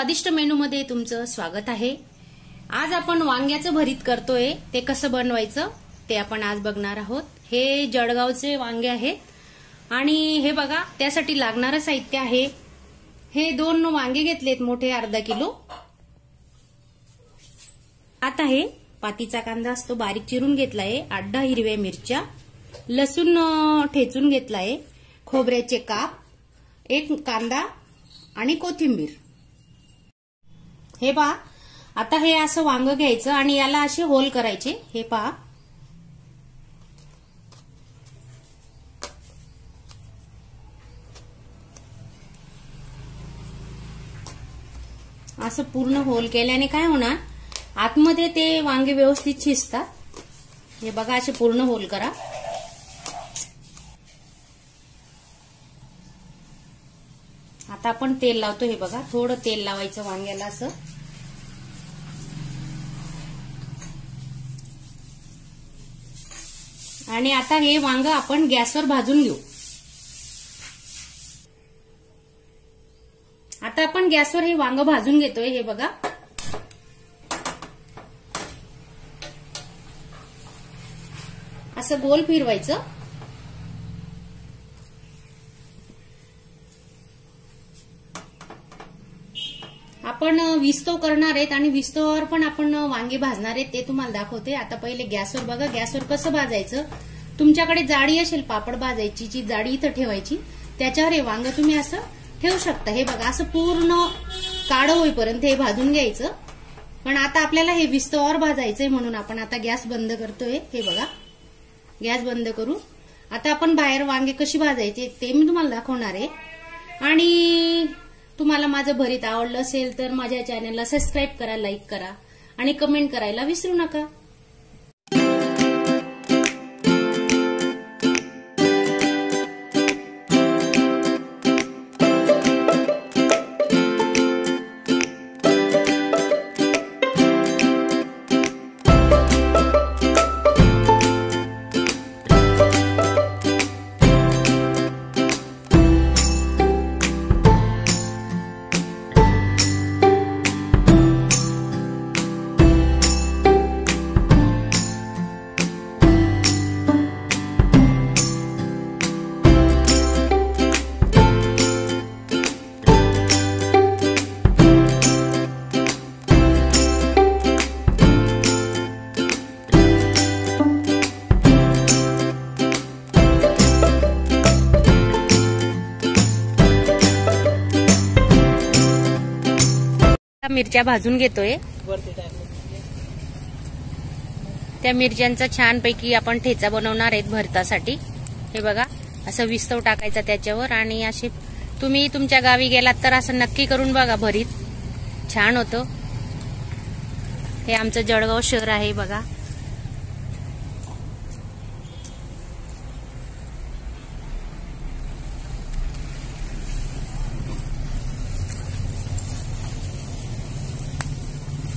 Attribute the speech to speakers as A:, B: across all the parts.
A: स्वादिष्ट मेनू मध्ये तुमचं स्वागत आहे। आज आपण वांग्याचं भरीत करतोय, ते कसं बनवायचं ते आपण आज बघणार आहोत। हे जळगावचे वांगे आहेत आणि हे बघा त्यासाठी लागणारं साहित्य आहे। हे 2 वांगे घेतलेत मोठे अर्धा किलो। आता हे पातीचा कांदा असतो बारीक चिरून घेतलाय, 8-10 हिरव्या मिरच्या, लसूण ठेचून घेतलाय, खोबऱ्याचे काप, 1 कांदा आणि कोथिंबीर। हे पहा, आता हे असं वांग घ्यायचं आणि याला असे होल करायचे। हे पहा, असं पूर्ण होल केल्याने काय होणार, आतमध्ये ते वांगे व्यवस्थित शिजतात। हे बघा, असे पूर्ण होल करा। आता आपण तेल लावतो। हे बघा, थोडं तेल लावायचं वांग्याला असं। आणि आता हे वांग आपण गॅसवर भाजून घेऊ। आता आपण गॅसवर हे वांग भाजून घेतोय। हे बघा, असं गोल फिरवायचं। आपण विस्तव करणार आहेत आणि विस्तवावर पण आपण वांगे भाजणार आहेत, ते तुम्हाला दाखवते। आता पहिले गॅसवर बघा, गॅसवर कसं भाजायचं। तुमच्याकडे जाळी असेल पापड भाजायची, ची जाळी इथं ठेवायची, त्याच्यावर हे वांग तुम्ही असं ठेवू शकता। हे बघा, असं पूर्ण काळं होईपर्यंत हे भाजून घ्यायचं। पण आता आपल्याला हे विस्तवावर भाजायचंय म्हणून आपण आता गॅस बंद करतोय। हे बघा, गॅस बंद करू। आता आपण बाहेर वांगे कशी भाजायचे ते मी तुम्हाला दाखवणार आहे। आणि तुम्हाला माझं भरीत आवडलं असेल तर माझ्या चॅनलला सबस्क्राईब करा, लाईक करा आणि कमेंट करायला विसरू नका। मिरच्या भाजून घेतोय। त्या मिरच्यांचा छानपैकी आपण ठेचा बनवणार आहेत भरतासाठी। हे बघा, असं विस्तव टाकायचा त्याच्यावर आणि असे तुम्ही तुमच्या गावी गेलात तर असं नक्की करून बघा, भरीत छान होतं। हे आमचं जळगाव शहर आहे बघा।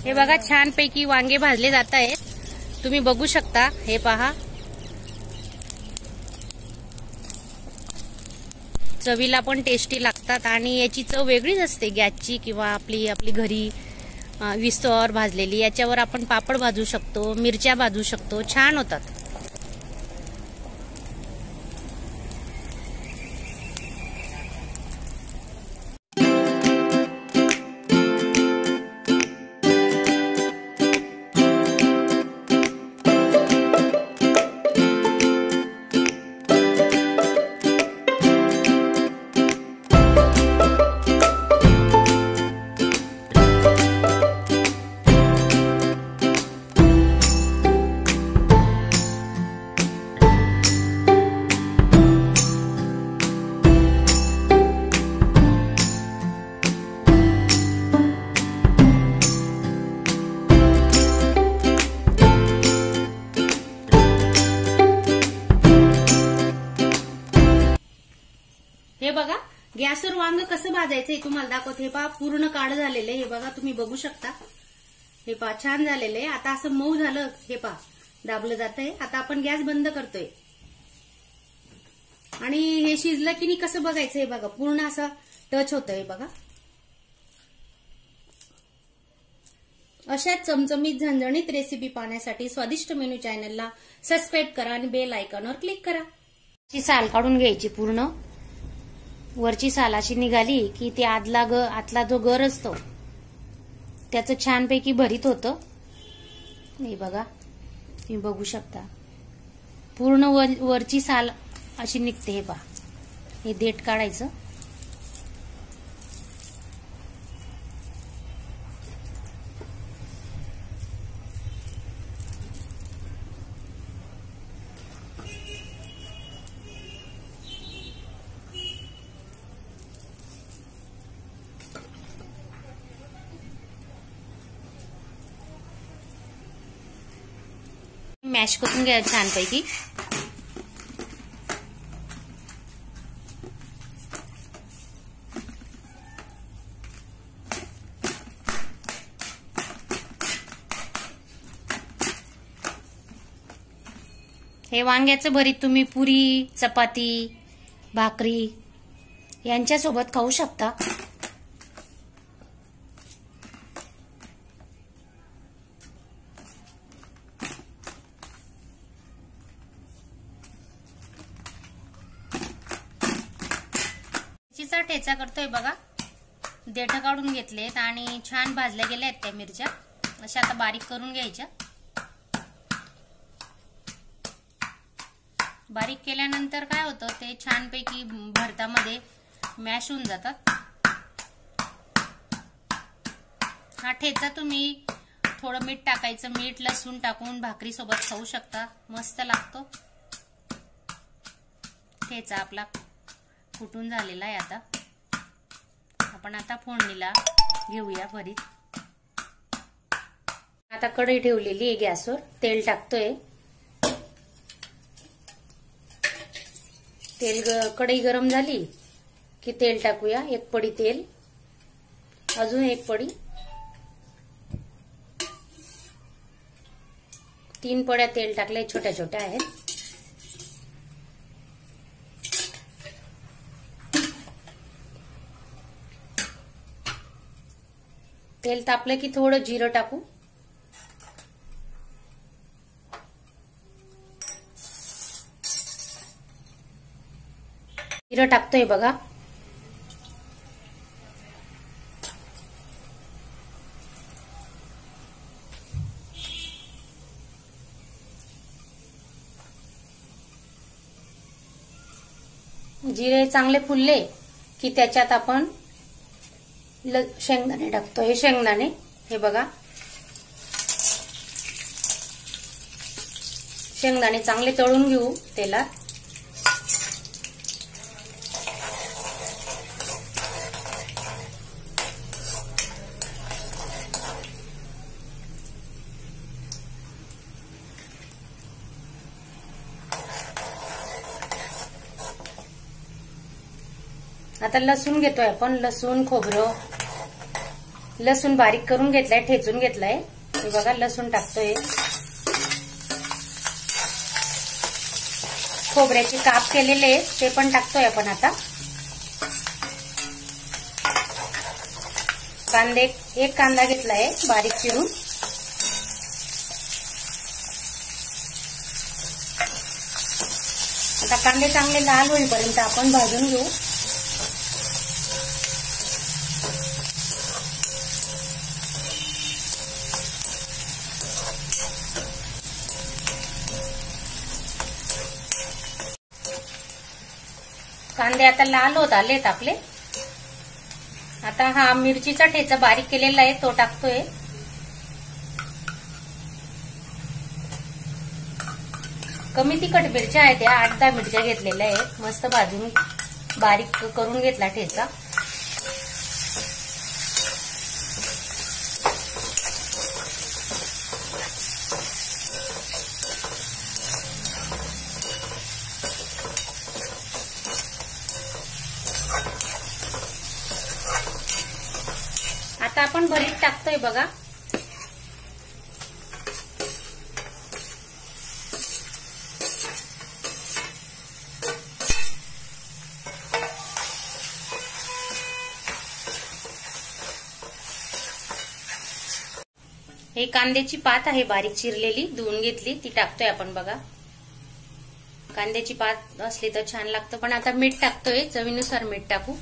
A: हे बघा, छानपैकी वांगे भाजले जात आहेत, तुम्ही बघू शकता। हे पहा, चवीला पण टेस्टी लागतात आणि याची चव वेगळीच असते गॅसची किंवा आपली घरी विस्तवावर भाजलेली। याच्यावर आपण पापड भाजू शकतो, मिरच्या भाजू शकतो, छान होतात। हे बघा, गॅसवर वांग कसं भाजायचं हे तुम्हाला दाखवते। हे पहा, पूर्ण काळं झालेलं आहे। हे बघा, तुम्ही बघू शकता। हे पहा, छान झालेलं आहे। आता असं मऊ झालं, हे पहा दाबलं जातंय। आता आपण गॅस बंद करतोय आणि हे शिजलं की नाही कसं बघायचं, हे बघा पूर्ण असं टच होतंय बघा। अशाच चमचमीत झणझणीत रेसिपी पाहण्यासाठी स्वादिष्ट मेनू चॅनलला सबस्क्राईब करा आणि बेल आयकॉनवर क्लिक करा. ची साल काढून घ्यायची पूर्ण. वरची साल अशी निघाली की ते आतला जो गर असतो त्याचं छानपैकी भरीत होतं. हे बघा, तुम्ही बघू शकता पूर्ण वरची साल अशी निघते. हे पहा, हे देठ काढायचं. मॅश करून घ्या छानपैकी. हे वांग्याचं भरीत तुम्ही पुरी, चपाती, भाकरी यांच्यासोबत खाऊ शकता. मिरचीचा ठेचा करतोय बघा. देठ काढून घेतलेत आणि छान भाजल्या गेल्या आहेत त्या मिरच्या. अशा आता बारीक करून घ्यायच्या. बारीक केल्यानंतर काय होतं, ते छानपैकी भरतामध्ये मॅश होऊन जातात. हा ठेचा तुम्ही थोडं मीठ टाकायचं, मीठ लसूण टाकून भाकरी सोबत खाऊ शकता. मस्त लागतो. ठेचा आपला कुटून झालेला आहे. आपण आता फोडणीला घेऊया भरीत. आता कढई ठेवलेली आहे गॅसवर. तेल टाकतोय. कढई गरम झाली की तेल टाकूया. 1 पडी तेल, अजून 1 पडी, 3 पड्या तेल टाकले. छोट्या छोट्या आहेत. तेल तापलं की थोडं जिरं टाकू. जिरं टाकतोय बघा. जिरे चांगले फुलले की त्याच्यात आपण शेंगदाणे टाकतो. हे शेंगदाणे, हे बघा, शेंगदाणे चांगले तळून घेऊ तेलात. आता लसूण घेतोय आपण. लसूण, खोबरं. लसूण बारीक करून घेतलाय, ठेचून घेतलाय. हे बघा, लसूण टाकतोय. खोबऱ्याचे काप केलेले ते पण टाकतोय आपण आता. कांदे, 1 कांदा घेतलाय बारीक चिरून. आता कांदे चांगले लाल होईपर्यंत आपण भाजून घेऊ. कांदे आता लाल होत आलेत आपले. आता हा मिरचीचा ठेचा बारीक केलेला आहे तो टाकतोय. कमी तिखट मिरच्या आहेत, या 8-10 मिरच्या घेतलेल्या आहेत. मस्त भाजून बारीक करून घेतला ठेचा. आता आपण भरीत टाकतोय बघा. हे कांद्याची पात आहे बारीक चिरलेली, धुवून घेतली, ती टाकतोय आपण बघा. कांद्याची पात असली तर छान लागतं. पण आता मीठ टाकतोय, चवीनुसार मीठ टाकू.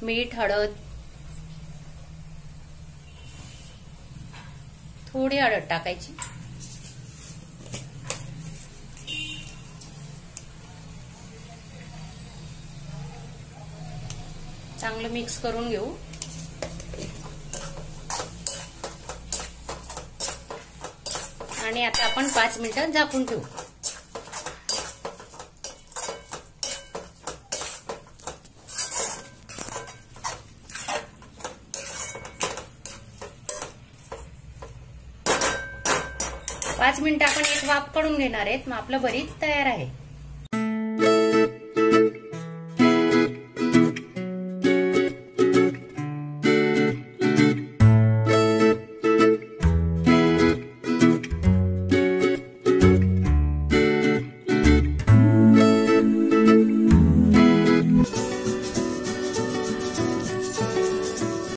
A: मीठ, हळद, थोडी हळद टाकायची. चांगलं मिक्स करून घेऊ. आणि आता आपण 5 मिनिटं झाकून ठेवू. पाच मिनिटं आपण एक वाफ काढून घेणार आहेत. मग आपलं भरीत तयार आहे.